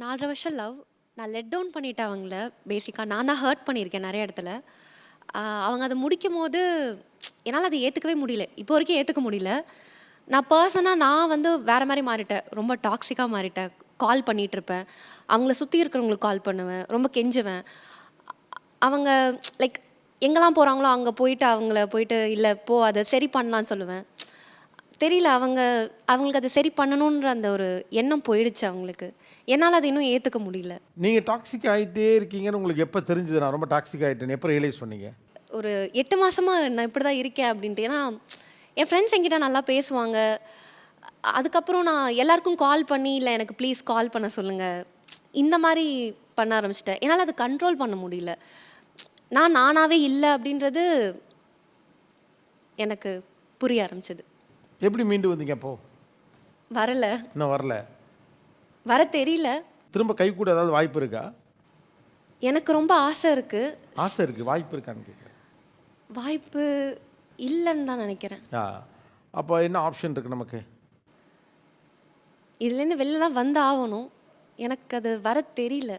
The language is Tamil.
4 வருஷம் லவ். நான் லெட் டவுன் பண்ணிட்டேன் அவங்கள. பேசிக்கா நான் தான் ஹர்ட் பண்ணியிருக்கேன் நெறைய இடத்துல. அவங்க அத முடிக்கும்போது என்னால அத ஏத்துக்கவே முடியல. இப்போ வரைக்கும் ஏத்துக்க முடியல. நான் பெர்சனா நான் வந்து வேற மாரி மாறிட்டேன். ரொம்ப டாக்ஸிக்கா மாறிட்டேன். கால் பண்ணிட்டுருப்பேன். அவங்கள சுத்தி இருக்கிறவங்களுக்கு கால் பண்ணுவேன். ரொம்ப கெஞ்சுவேன். அவங்க லைக் எங்கலாம் போறாங்களோ, அங்க போயிட்டு அவங்கள போயிட்டு, "இல்ல போ அத சரி பண்ணலான்னு" சொல்லுவேன். தெரியல அவங்களுக்கு அத சரி பண்ணணுன்ற அந்த ஒரு எண்ணம் போயிடுச்சு அவங்களுக்கு. என்னால அத இன்னும் ஏத்துக்க முடியல. நீங்க டாக்ஸிக் ஆயிட்டே இருக்கீங்கன்னு உங்களுக்கு எப்ப தெரிஞ்சது? நான் ரொம்ப டாக்ஸிக் ஆயிட்டேன்னு எப்ப ரியலைஸ் பண்ணீங்க? ஒரு 8 மாசமா நான் இப்படிதான் இருக்கேன் அப்படின்ட்டு. ஏன்னா, என் ஃப்ரெண்ட்ஸ் என்கிட்ட நல்லா பேசுவாங்க. அதுக்கப்புறம் நான் எல்லாருக்கும் கால் பண்ணி, "இல்ல எனக்கு ப்ளீஸ் கால் பண்ண சொல்லுங்க." இந்த மாரி பண்ண ஆரம்பிச்சுட்டேன். என்னால அத கண்ட்ரோல் பண்ண முடியல. நான் நானாவே இல்ல அப்படின்றது எனக்கு புரிய ஆரம்பிச்சது. எப்படி மீண்டு வந்தீங்க அப்போ? வரல. இன்னும் வரல. வர தெரியல. திரும்ப கைகூட ஏதாவது வாய்ப்பு இருக்கா? எனக்கு ரொம்ப ஆசை இருக்கு. ஆசை இருக்கு. வாய்ப்பு இருக்கான்னு கேட்கிறேன். வாய்ப்பு இல்லன்னு தான் நெனைக்கிறேன். ஆ. அப்போ என்ன ஆப்ஷன் இருக்கு நமக்கு? இதுலேருந்து வெளில தான் வந்து ஆவணும். எனக்கு அது வர தெரியல.